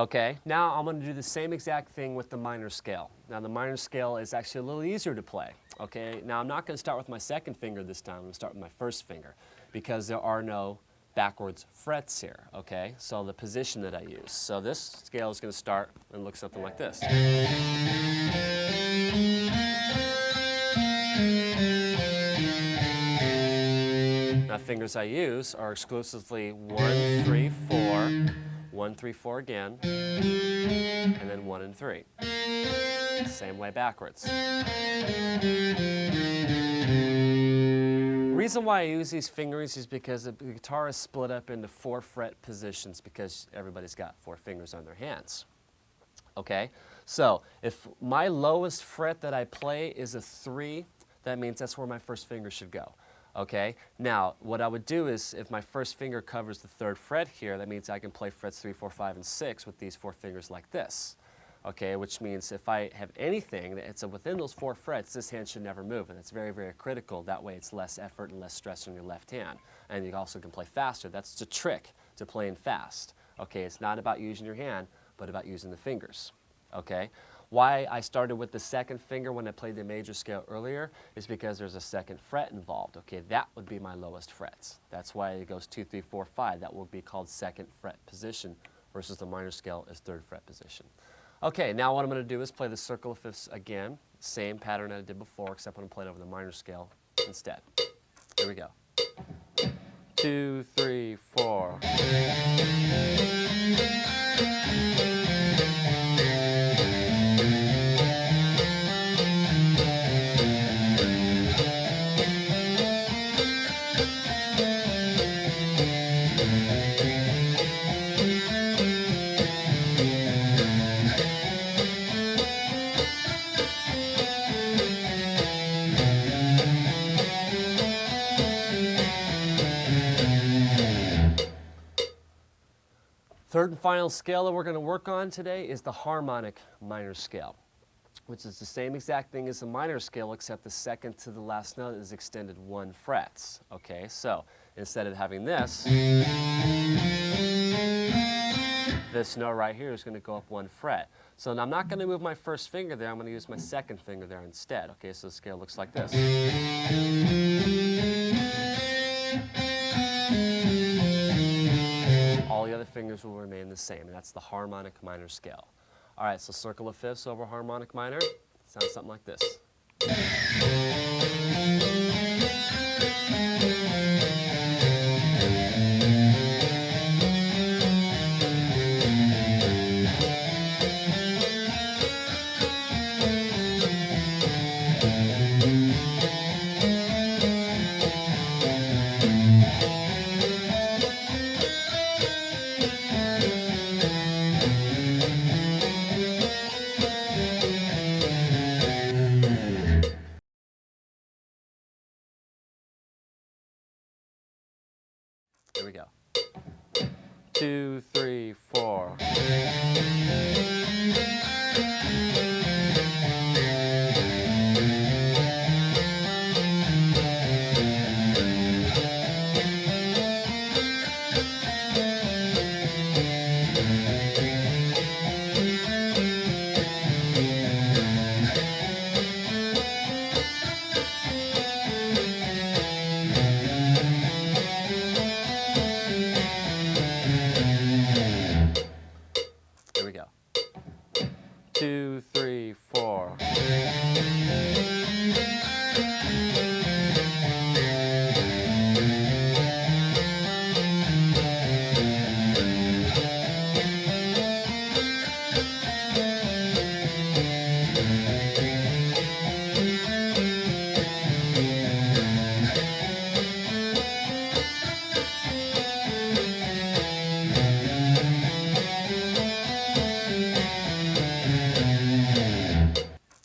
Okay, now I'm going to do the same exact thing with the minor scale. Now the minor scale is actually a little easier to play. Okay, now I'm not going to start with my second finger this time. I'm going to start with my first finger because there are no backwards frets here. Okay, so the position that I use. So this scale is going to start and look something like this. Now fingers I use are exclusively 1, 3, 4, 1, 3, 4 again, and then 1 and 3. Same way backwards. The reason why I use these fingerings is because the guitar is split up into 4 fret positions because everybody's got 4 fingers on their hands. Okay, so if my lowest fret that I play is a 3, that means that's where my first finger should go. Okay, now what I would do is if my first finger covers the 3rd fret here, that means I can play frets 3, 4, 5, and 6 with these 4 fingers like this. Okay, which means if I have anything that's within those 4 frets, this hand should never move, and it's very, very critical. That way it's less effort and less stress on your left hand. And you also can play faster. That's the trick to playing fast. Okay, it's not about using your hand, but about using the fingers. Okay, why I started with the 2nd finger when I played the major scale earlier is because there's a 2nd fret involved. Okay, that would be my lowest frets. That's why it goes 2, 3, 4, 5. That would be called 2nd fret position versus the minor scale is 3rd fret position. Okay, now what I'm going to do is play the circle of fifths again. Same pattern I did before, except I'm going to play it over the minor scale instead. Here we go. 2, 3, 4. Third and final scale that we're going to work on today is the harmonic minor scale, which is the same exact thing as the minor scale, except the 2nd to the last note is extended 1 frets. Okay, so instead of having this note right here is going to go up 1 fret. So now I'm not going to move my first finger there, I'm going to use my 2nd finger there instead. Okay, so the scale looks like this. All the other fingers will remain the same, and that's the harmonic minor scale. All right, so circle of fifths over harmonic minor sounds something like this. Here we go. 2, 3, 4. Here we go. 2, 3, 4.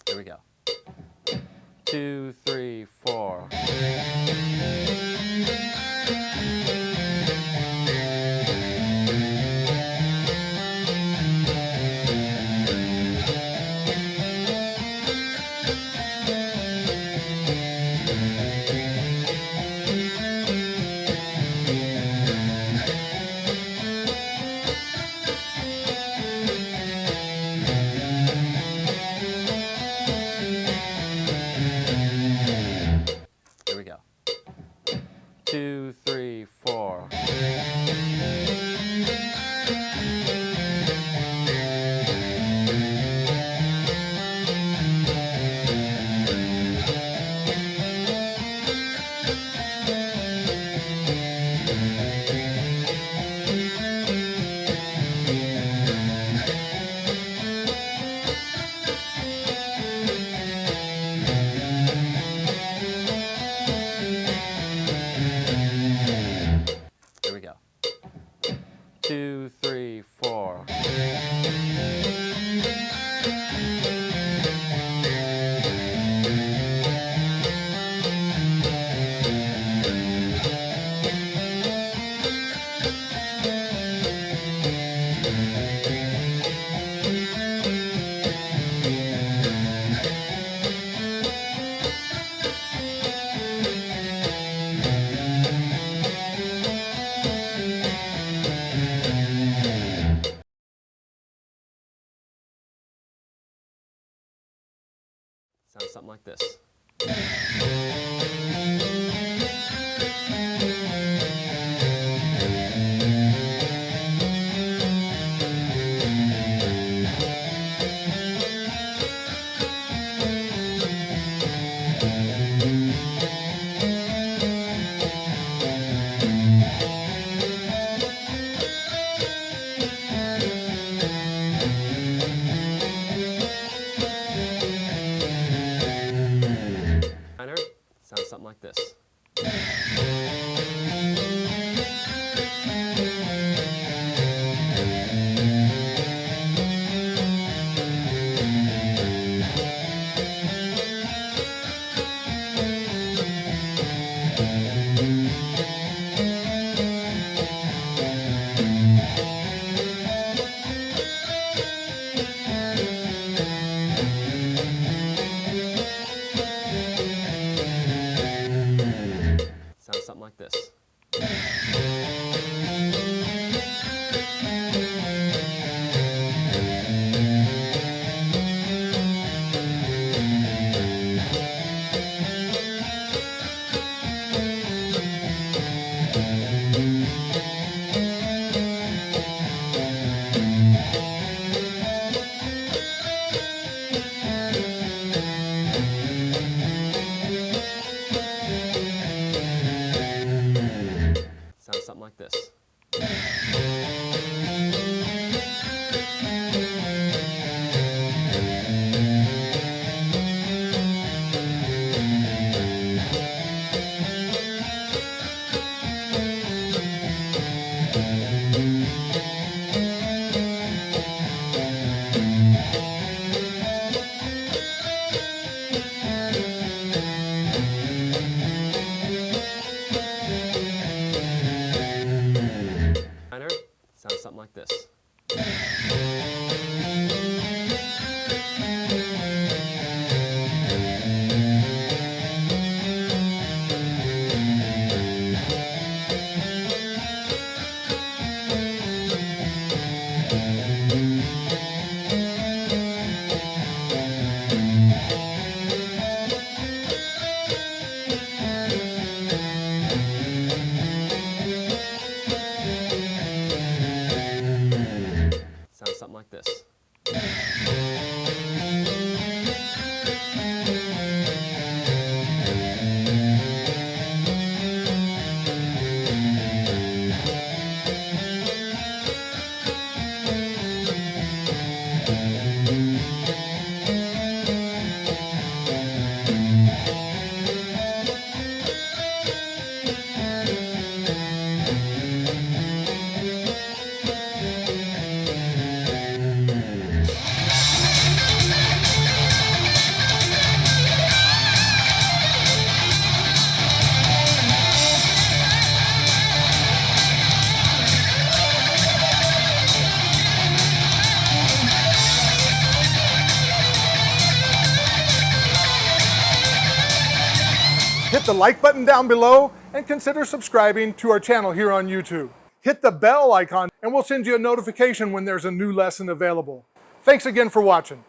Here we go. 2, 3, 4. something like this. Sounds something like this. Sounds something like this. Sounds something like this. Sounds something like this. Sounds something like this. Hit the like button down below and consider subscribing to our channel here on YouTube. Hit the bell icon and we'll send you a notification when there's a new lesson available. Thanks again for watching.